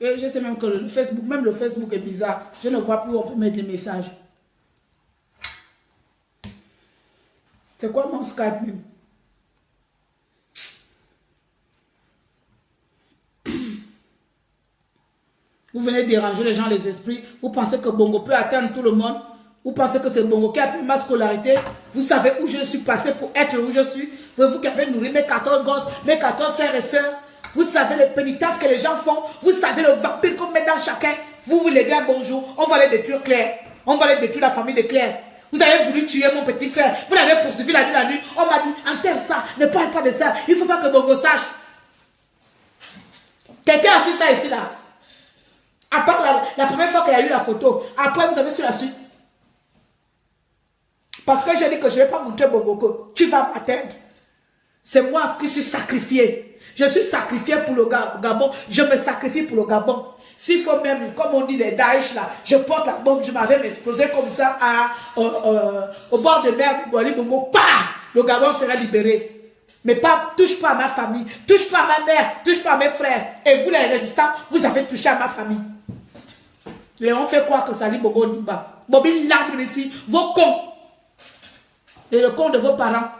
Je sais même que le Facebook, même le Facebook est bizarre. Je ne vois plus où on peut mettre les messages. C'est quoi mon Skype même? Vous venez déranger les gens, les esprits. Vous pensez que Bongo peut atteindre tout le monde. Vous pensez que c'est Bongo qui a pris ma scolarité. Vous savez où je suis passé pour être où je suis. Vous qui avez nourri mes 14 gosses, mes 14 frères et sœurs. Vous savez les pénitences que les gens font. Vous savez le vampire qu'on met dans chacun. Vous levez un bonjour. On va les détruire Claire. On va les détruire la famille de Claire. Vous avez voulu tuer mon petit frère. Vous l'avez poursuivi la nuit. On m'a dit, enterre ça, ne parle pas de ça. Il ne faut pas que Bongo sache. Quelqu'un a su ça ici, là. À part la première fois qu'il y a eu la photo. Après, vous avez su la suite. Parce que j'ai dit que je ne vais pas montrer Bongo. Tu vas m'atteindre. C'est moi qui suis sacrifié. Je suis sacrifié pour le Gabon. Je me sacrifie pour le Gabon. S'il faut même, comme on dit les Daesh là, je porte la bombe, je m'avais explosé comme ça au bord de mer, le Gabon sera libéré. Mais pas, touche pas à ma famille, touche pas à ma mère, touche pas à mes frères. Et vous les résistants, vous avez touché à ma famille. Et on fait croire que ça dit Bobo Nimba. Bobby l'arbre ici, vos cons. Et le con de vos parents.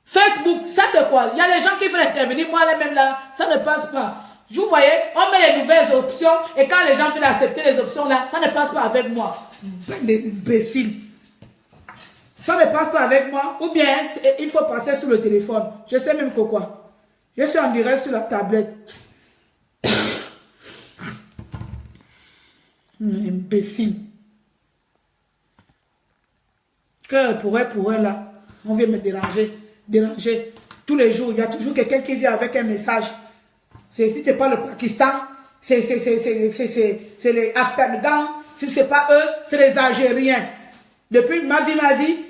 Facebook, ça c'est quoi? Il y a des gens qui veulent intervenir, moi là même là, ça ne passe pas. Vous voyez, on met les nouvelles options et quand les gens veulent accepter les options là, ça ne passe pas avec moi. Ben des imbéciles. Ça ne passe pas avec moi. Ou bien, il faut passer sur le téléphone. Je sais même que quoi. Je suis en direct sur la tablette. Imbécile. Que pour elle là, on vient me déranger. Tous les jours, il y a toujours quelqu'un qui vient avec un message. Si ce n'est pas le Pakistan, c'est les Afghans. Si ce n'est pas eux, c'est les Algériens. Depuis ma vie,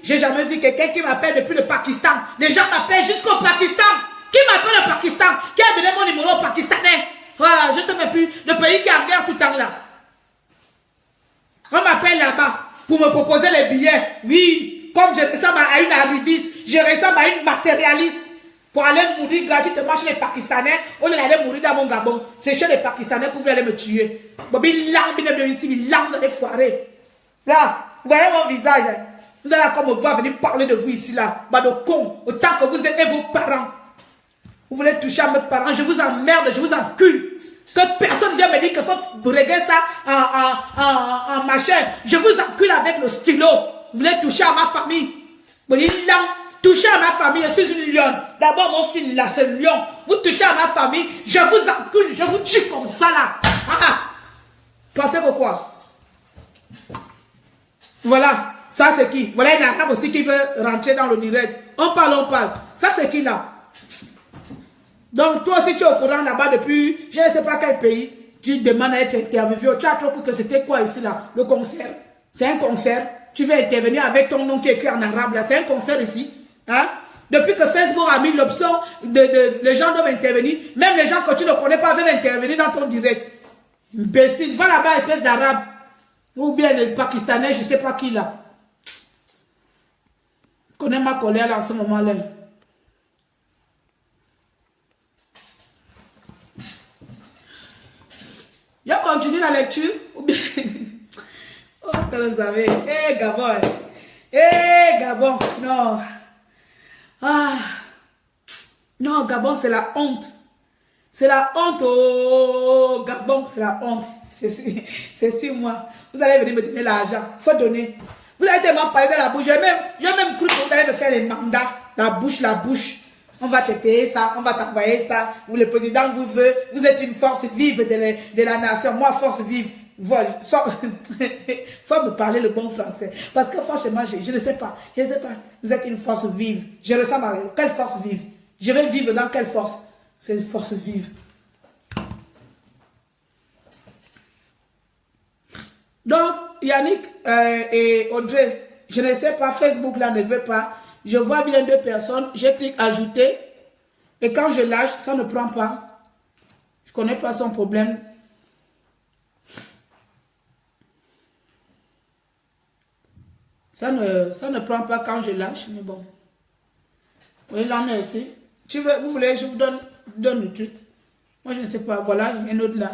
j'ai jamais vu quelqu'un qui m'appelle depuis le Pakistan. Les gens m'appellent jusqu'au Pakistan. Qui m'appelle le Pakistan? Qui a donné mon numéro au Pakistanais? Voilà, je ne sais même plus. Le pays qui est en guerre tout le temps là. On m'appelle là-bas pour me proposer les billets. Oui. Comme je ressemble à une arriviste, je ressemble à une matérialiste. Pour aller mourir gratuitement chez les Pakistanais, on est allé mourir dans mon Gabon. C'est chez les Pakistanais que vous allez me tuer. Bobby l'arme est ici, l'arme vous allez foirer. Là, vous voyez mon visage. Hein? Vous allez comme me voir venir parler de vous ici là. Bah de con, autant que vous aimez vos parents. Vous voulez toucher à mes parents, je vous emmerde, je vous encule. Que personne vienne me dire qu'il faut régler ça en machin. Je vous encule avec le stylo. Vous voulez toucher à ma famille. Vous dites non, touchez à ma famille, je suis une lionne. D'abord mon fils là, c'est le lion. Vous touchez à ma famille, je vous encule, je vous tue comme ça là. Pensez pourquoi? Voilà, ça c'est qui? Voilà une arabe aussi qui veut rentrer dans le direct. On parle. Ça c'est qui là? Donc toi aussi tu es au courant là-bas depuis, je ne sais pas quel pays, tu demandes à être interviewé. Tu as trop cru que c'était quoi ici là? Le concert. C'est un concert. Tu veux intervenir avec ton nom qui est écrit en arabe là. C'est un concert ici. Hein? Depuis que Facebook a mis l'option les gens doivent intervenir, même les gens que tu ne connais pas veulent intervenir dans ton direct. Imbécile. Va là-bas, espèce d'arabe. Ou bien le Pakistanais, je ne sais pas qui là. Je connais ma colère là en ce moment-là. Je continue la lecture. Ou bien... Oh, que vous savez. Eh, Gabon. Eh, Gabon. Non. Ah. Non, Gabon, c'est la honte. C'est la honte. Oh, Gabon, c'est la honte. C'est 6 mois. Vous allez venir me donner l'argent. Il faut donner. Vous avez tellement parlé de la bouche. J'ai même cru que vous allez me faire les mandats. La bouche. On va te payer ça, on va t'envoyer ça. Vous, le président vous veut. Vous êtes une force vive de la nation. Moi, force vive. Voilà. Faut me parler le bon français. Parce que franchement, je ne sais pas. Je ne sais pas. Vous êtes une force vive. Je ressemble à quelle force vive? Je vais vivre dans quelle force? C'est une force vive. Donc, Yannick et Audrey, je ne sais pas, Facebook là ne veut pas. Je vois bien 2 personnes, je clique ajouter. Et quand je lâche, ça ne prend pas. Je ne connais pas son problème. Ça ne prend pas quand je lâche, mais bon. Oui, là, on est ici. Vous voulez, je vous donne le truc. Moi, je ne sais pas. Voilà, un autre là.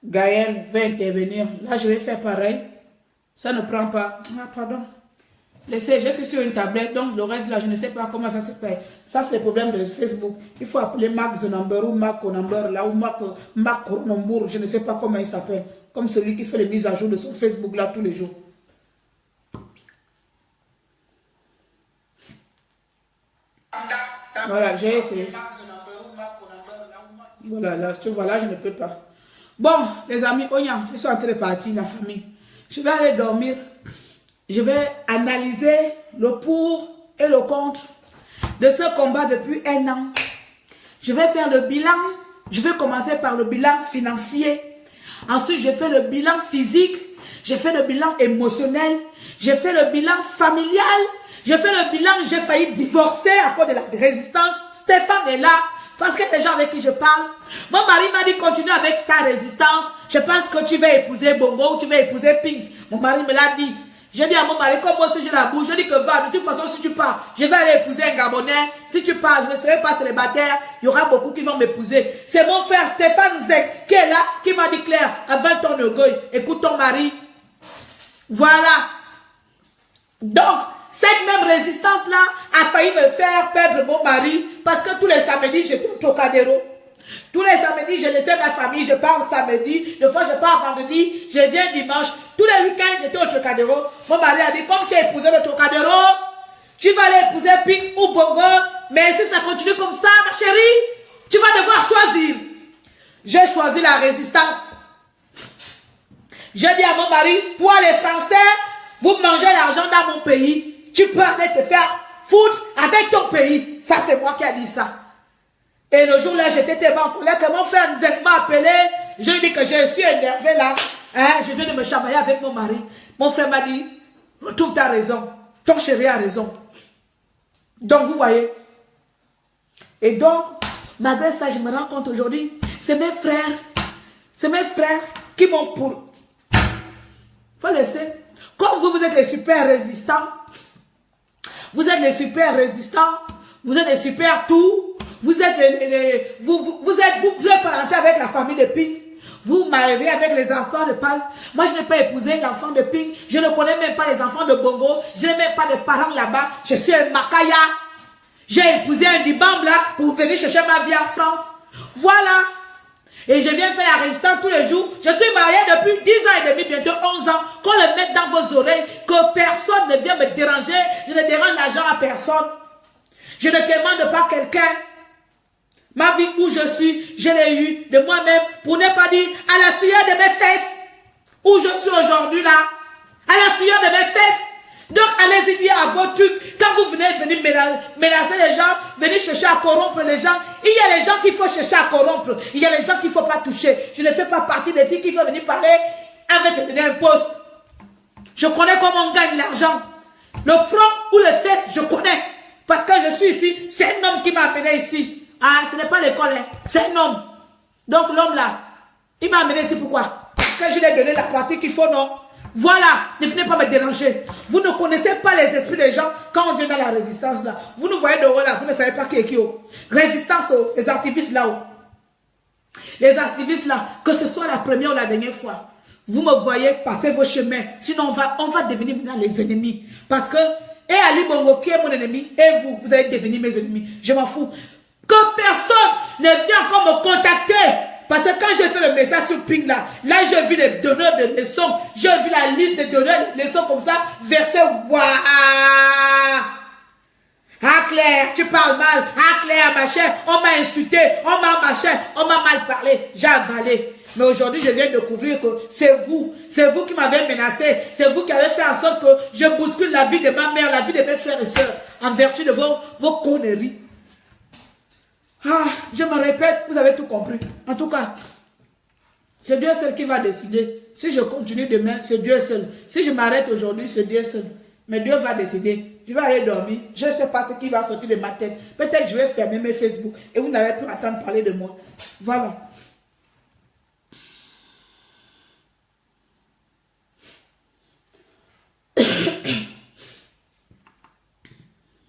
Gaël va intervenir. Là, je vais faire pareil. Ça ne prend pas. Ah, pardon. Laissez, je suis sur une tablette, donc le reste là, je ne sais pas comment ça se fait. Ça, c'est le problème de Facebook. Il faut appeler Mark Zonamber ou Mark Onamber là, ou Mark Onambour, je ne sais pas comment il s'appelle. Comme celui qui fait les mises à jour de son Facebook là tous les jours. Voilà, j'ai essayé. Voilà, là, tu vois, là, je ne peux pas. Bon, les amis, je suis en train de partir, la famille. Je vais aller dormir. Je vais analyser le pour et le contre de ce combat depuis 1 an. Je vais faire le bilan. Je vais commencer par le bilan financier. Ensuite, je fais le bilan physique. Je fais le bilan émotionnel. Je fais le bilan familial. Je fais le bilan, j'ai failli divorcer à cause de la résistance. Stéphane est là. Parce que les gens avec qui je parle, mon mari m'a dit continue avec ta résistance. Je pense que tu vas épouser Bongo ou tu vas épouser Ping. Mon mari me l'a dit. J'ai dit à mon mari, comme moi si j'ai la bouche, je dis que va, de toute façon si tu pars, je vais aller épouser un Gabonais. Si tu pars, je ne serai pas célibataire. Il y aura beaucoup qui vont m'épouser. C'est mon frère Stéphane Zek qui est là, qui m'a dit Claire, avale ton orgueil, écoute ton mari. Voilà. Donc, cette même résistance-là a failli me faire perdre mon mari parce que tous les samedis, j'étais au Trocadéro. Tous les samedis, je laissais ma famille, je pars samedi, des fois je pars vendredi, je viens dimanche. Tous les week-ends, j'étais au Trocadéro. Mon mari a dit, comme tu as épousé le Trocadéro, tu vas aller épouser Ping ou Bongo, mais si ça continue comme ça, ma chérie, tu vas devoir choisir. J'ai choisi la résistance. J'ai dit à mon mari, toi les Français, vous mangez l'argent dans mon pays. Tu peux aller te faire foutre avec ton pays. Ça, c'est moi qui ai dit ça. Et le jour-là, j'étais tellement en colère que mon frère Nzek m'a appelé. Je lui ai dit que je suis énervé là. Hein? Je viens de me chamailler avec mon mari. Mon frère m'a dit, retrouve ta raison. Ton chéri a raison. Donc, vous voyez. Et donc, malgré ça, je me rends compte aujourd'hui, c'est mes frères qui m'ont pour... Faut laisser. Comme vous êtes les super résistants, vous êtes les super résistants, vous êtes les super tout, vous êtes vous êtes parenté avec la famille de Ping, vous mariez avec les enfants de Paul. Moi, je n'ai pas épousé l'enfant de Ping, je ne connais même pas les enfants de Bongo, je n'ai même pas de parents là-bas, je suis un Makaya. J'ai épousé un Dibam là pour venir chercher ma vie en France. Voilà. Et je viens faire la résistance tous les jours. Je suis mariée depuis 10 ans et demi, bientôt 11 ans. Qu'on le mette dans vos oreilles, que personne ne vienne me déranger. Je ne dérange l'argent à personne. Je ne demande pas quelqu'un. Ma vie où je suis, je l'ai eue de moi-même pour ne pas dire à la sueur de mes fesses. Où je suis aujourd'hui là. À la sueur de mes fesses. Donc allez-y dire à vos trucs, quand vous venez menacer les gens, venez chercher à corrompre les gens, il y a les gens qu'il faut chercher à corrompre, il y a les gens qu'il ne faut pas toucher. Je ne fais pas partie des filles qui vont venir parler avec donner un poste. Je connais comment on gagne l'argent. Le front ou les fesses, je connais. Parce que je suis ici, c'est un homme qui m'a appelé ici. Ah, ce n'est pas l'école, hein. C'est un homme. Donc l'homme là, il m'a amené ici pourquoi? Parce que je lui ai donné la partie qu'il faut, non? Voilà, ne venez pas me déranger. Vous ne connaissez pas les esprits des gens quand on vient dans la résistance là. Vous nous voyez de haut là, vous ne savez pas qui est qui. Résistance, les activistes là-haut. Les activistes là, que ce soit la première ou la dernière fois, vous me voyez passer vos chemins. Sinon, on va devenir maintenant les ennemis. Parce que, et Ali Bongo qui est mon ennemi, et vous allez devenir mes ennemis. Je m'en fous. Que personne ne vienne encore me contacter. Parce que quand j'ai fait le message sur Ping là, j'ai vu les donneurs de leçons, j'ai vu la liste des donneurs de leçons comme ça, verset waouh. Ah Claire, tu parles mal. Ah Claire, machin, on m'a insulté, on m'a machin, on m'a mal parlé, j'ai avalé. Mais aujourd'hui, je viens de découvrir que c'est vous qui m'avez menacé, c'est vous qui avez fait en sorte que je bouscule la vie de ma mère, la vie de mes frères et sœurs, en vertu de vos conneries. Ah, je me répète, vous avez tout compris. En tout cas, c'est Dieu seul qui va décider. Si je continue demain, c'est Dieu seul. Si je m'arrête aujourd'hui, c'est Dieu seul. Mais Dieu va décider. Je vais aller dormir. Je ne sais pas ce qui va sortir de ma tête. Peut-être que je vais fermer mes Facebook et vous n'allez plus attendre parler de moi. Voilà.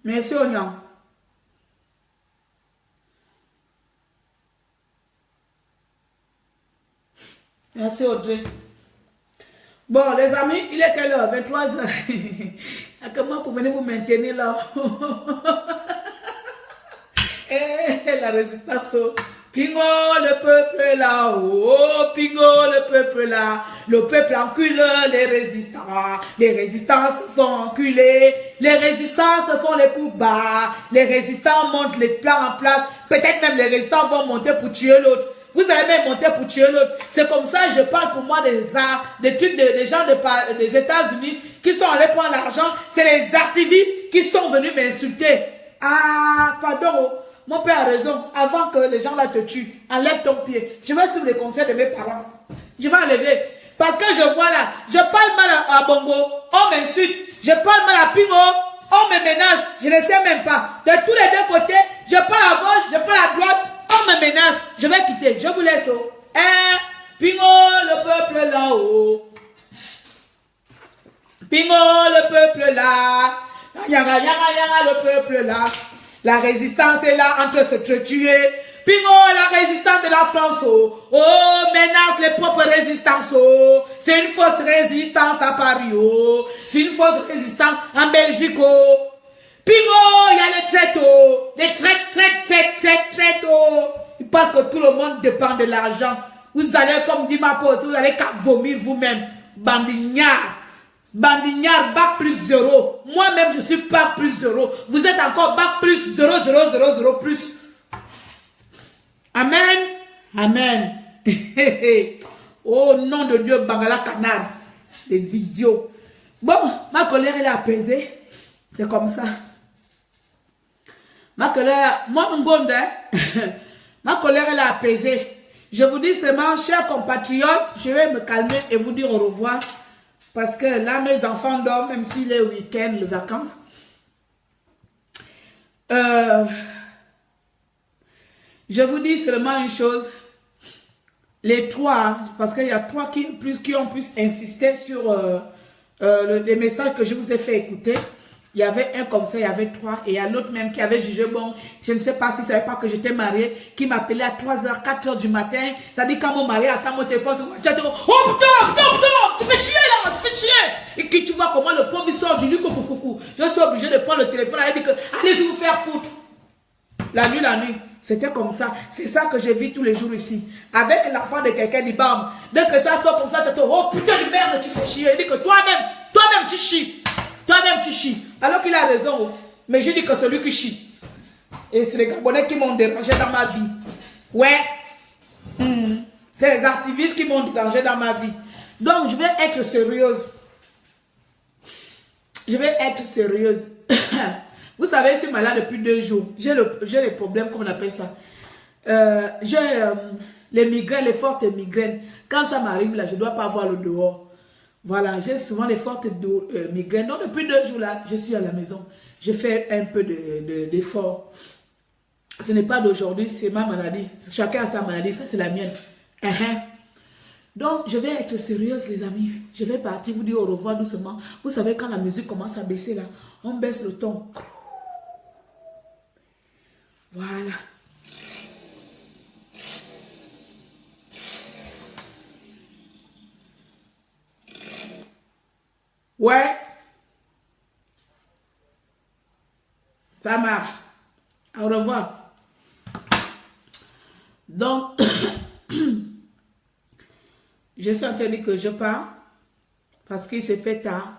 Merci Oignon. Merci Audrey. Bon, les amis, il est quelle heure? 23 heures. Comment pour venir vous maintenir là? Et la résistance. Pingo, le peuple est là. Oh, Pingo, le peuple est là. Le peuple encule les résistants. Les résistants se font enculer. Les résistants se font les coups bas. Les résistants montent les plans en place. Peut-être même les résistants vont monter pour tuer l'autre. vous allez même monter pour tuer l'autre. C'est comme ça, je parle pour moi des trucs des gens des États-Unis qui sont allés prendre l'argent. C'est les activistes qui sont venus m'insulter. Ah, pardon, oh. Mon père a raison. Avant que les gens là te tuent, enlève ton pied. Je vais suivre les conseils de mes parents. Je vais enlever. Parce que je vois là, je parle mal à Bongo, on m'insulte. Je parle mal à Pingo, on me menace. Je ne sais même pas. De tous les deux côtés, je parle à gauche, je parle à droite, on me menace. Je vais quitter. Je vous laisse. Oh. Pingo, le peuple là-haut. Pingo, le peuple là. Yaga, yaga, yaga, le peuple là. La résistance est là entre se tuer. Pingo, la résistance de la France. Oh, oh, menace les propres résistances. Oh, c'est une fausse résistance à Paris. Oh, c'est une fausse résistance en Belgique. Oh, Pingo, il y a les traites. Oh, les traites. Oh, parce que tout le monde dépend de l'argent. Vous allez, comme dit ma pause, vous allez qu'à vomir vous-même. Bandignard. Bandignard, bac plus 0. Moi-même, je suis bac plus 0. Vous êtes encore bac plus 0,000 plus. Amen. Amen. Oh, nom de Dieu, Bangala Canard. Les idiots. Bon, ma colère, elle est apaisée. C'est comme ça. Ma colère, moi, ma colère, elle est apaisée. Je vous dis seulement, chers compatriotes, je vais me calmer et vous dire au revoir. Parce que là, mes enfants dorment, même s'il est week-end, les vacances. Je vous dis seulement une chose. Les trois, parce qu'il y a trois qui ont plus insisté sur les messages que je vous ai fait écouter. Il y avait un comme ça, il y avait trois. Et il y a l'autre même qui avait jugé, bon, je ne sais pas s'il ne savait pas que j'étais mariée, qui m'appelait à 3h, 4h du matin. C'est-à-dire quand mon mari attend mon téléphone, tu dis, oh putain, tu fais chier là, tu fais chier. Et que tu vois comment le pauvre il sort du lit, coucou. Je suis obligé de prendre le téléphone, elle dit que, allez vous faire foutre. La nuit. C'était comme ça. C'est ça que je vis tous les jours ici. Avec l'enfant de quelqu'un, dit bam. Dès que ça sort comme ça, tu te dis, oh putain de merde, tu fais chier. Il dit que toi-même, tu chies. Toi-même, tu chies. Alors qu'il a raison. Mais je dis que celui qui chie. Et c'est les Gabonais qui m'ont dérangé dans ma vie. Ouais. C'est les activistes qui m'ont dérangé dans ma vie. Donc, je vais être sérieuse. Vous savez, je suis malade depuis 2 jours. J'ai les problèmes, comme on appelle ça. J'ai les migraines, les fortes migraines. Quand ça m'arrive, là, je ne dois pas voir le dehors. Voilà, j'ai souvent les fortes migraines. Donc, depuis 2 jours, là, je suis à la maison. Je fais un peu d'effort. Ce n'est pas d'aujourd'hui, c'est ma maladie. Chacun a sa maladie, ça c'est la mienne. Donc, je vais être sérieuse, les amis. Je vais partir vous dire au revoir doucement. Vous savez, quand la musique commence à baisser, là, on baisse le ton. Voilà. Ouais. Ça marche. Au revoir. Donc, je suis en train de dire que je pars parce qu'il s'est fait tard.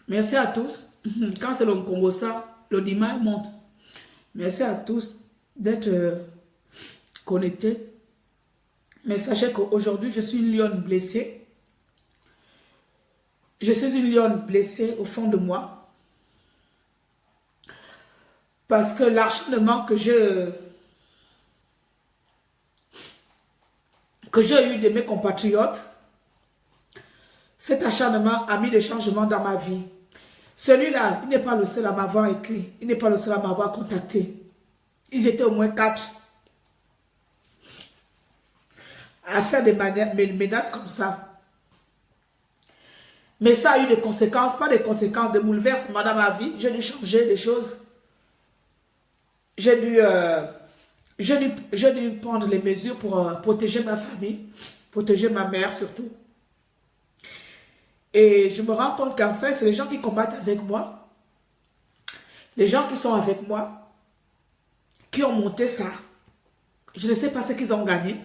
Merci à tous. Quand c'est le Congo, ça, le dimanche monte. Merci à tous d'être connectés. Mais sachez qu'aujourd'hui, je suis une lionne blessée. Je suis une lionne blessée au fond de moi. Parce que l'acharnement que j'ai eu de mes compatriotes, cet acharnement a mis des changements dans ma vie. Celui-là, il n'est pas le seul à m'avoir écrit. Il n'est pas le seul à m'avoir contacté. Ils étaient au moins 4 à faire des menaces comme ça. Mais ça a eu des conséquences, pas des conséquences de bouleversement dans ma vie. J'ai dû changer des choses. J'ai dû prendre les mesures pour protéger ma famille, protéger ma mère surtout. Et je me rends compte qu'en fait, c'est les gens qui combattent avec moi, les gens qui sont avec moi, qui ont monté ça. Je ne sais pas ce qu'ils ont gagné.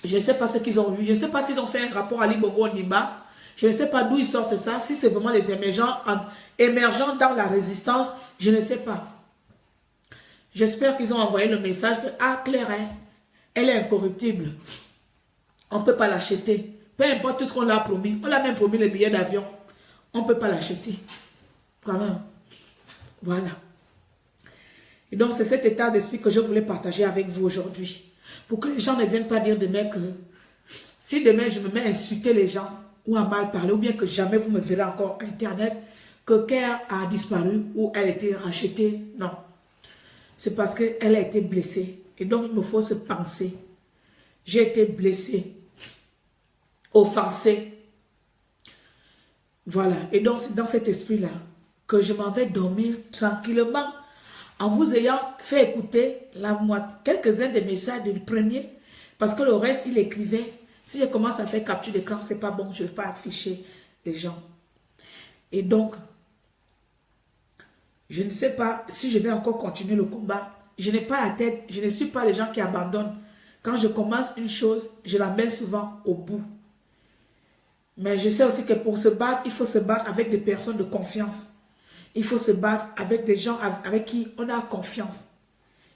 Je ne sais pas ce qu'ils ont eu. Je ne sais pas s'ils ont fait un rapport à Ali Bongo Ondimba. Je ne sais pas d'où ils sortent ça. Si c'est vraiment les émergents dans la résistance, je ne sais pas. J'espère qu'ils ont envoyé le message que, ah, Claire, hein, Elle est incorruptible. On ne peut pas l'acheter. Peu importe tout ce qu'on l'a promis. On l'a même promis le billet d'avion. On ne peut pas l'acheter. Voilà. Et donc, c'est cet état d'esprit que je voulais partager avec vous aujourd'hui. Pour que les gens ne viennent pas dire demain que si demain je me mets à insulter les gens ou à mal parler, ou bien que jamais vous me verrez encore à Internet, que Claire a disparu ou elle a été rachetée. Non. C'est parce qu'elle a été blessée. Et donc, il me faut se penser. J'ai été blessée, offensée. Voilà. Et donc, c'est dans cet esprit-là que je m'en vais dormir tranquillement en vous ayant fait écouter quelques-uns des messages du premier. Parce que le reste, il écrivait. Si je commence à faire capture d'écran, c'est pas bon. Je ne vais pas afficher les gens. Et donc, je ne sais pas si je vais encore continuer le combat. Je n'ai pas la tête. Je ne suis pas les gens qui abandonnent. Quand je commence une chose, je la mène souvent au bout. Mais je sais aussi que pour se battre, il faut se battre avec des personnes de confiance. Il faut se battre avec des gens avec qui on a confiance.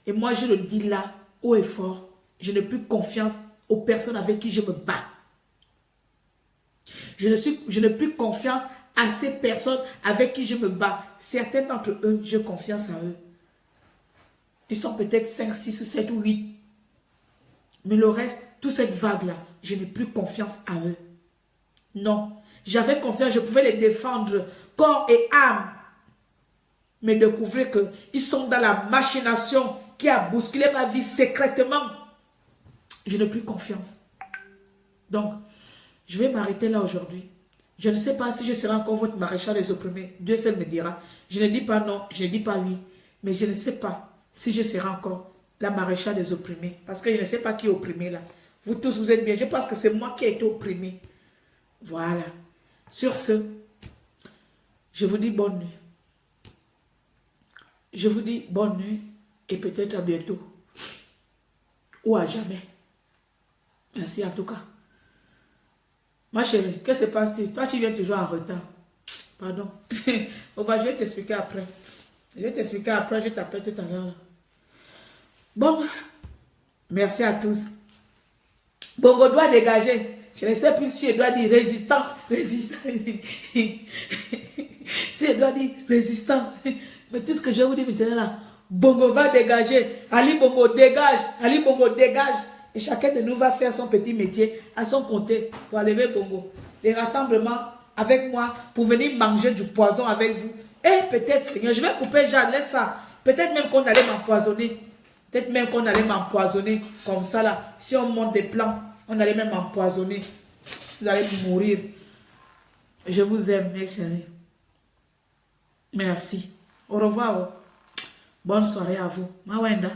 Et moi, je le dis là, haut et fort, je n'ai plus confiance aux personnes avec qui je me bats. Je n'ai plus confiance à ces personnes avec qui je me bats. Certains d'entre eux, j'ai confiance à eux. Ils sont peut-être 5, 6 ou 7 ou 8. Mais le reste, toute cette vague-là, je n'ai plus confiance à eux. Non. J'avais confiance, je pouvais les défendre corps et âme. Mais découvrir qu'ils sont dans la machination qui a bousculé ma vie secrètement. Je n'ai plus confiance. Donc, je vais m'arrêter là aujourd'hui. Je ne sais pas si je serai encore votre maréchal des opprimés. Dieu seul me dira. Je ne dis pas non, je ne dis pas oui. Mais je ne sais pas si je serai encore la maréchale des opprimés. Parce que je ne sais pas qui est opprimé là. Vous tous, vous êtes bien. Je pense que c'est moi qui ai été opprimé. Voilà. Sur ce, je vous dis bonne nuit. Je vous dis bonne nuit et peut-être à bientôt. Ou à jamais. Merci en tout cas. Ma chérie, qu'est-ce qui se passe-t-il? Toi, tu viens toujours en retard. Pardon. Je vais t'expliquer après. Je vais t'expliquer après, je t'appelle tout à l'heure. Bon, merci à tous. Bongo doit dégager. Je ne sais plus si je dois dire résistance. Résistance. Si je dois dire résistance. Mais tout ce que je vous dis maintenant là, Bongo va dégager. Ali Bongo dégage. Ali Bongo dégage. Et chacun de nous va faire son petit métier à son côté pour enlever Bongo. Les rassemblements avec moi pour venir manger du poison avec vous. Et peut-être, Seigneur, je vais couper Jeanne, laisse ça. Peut-être même qu'on allait m'empoisonner. Peut-être même qu'on allait m'empoisonner comme ça là. Si on monte des plans, on allait même m'empoisonner. Vous allez mourir. Je vous aime, mes chéris. Merci. Au revoir. Bonne soirée à vous. Mawenda.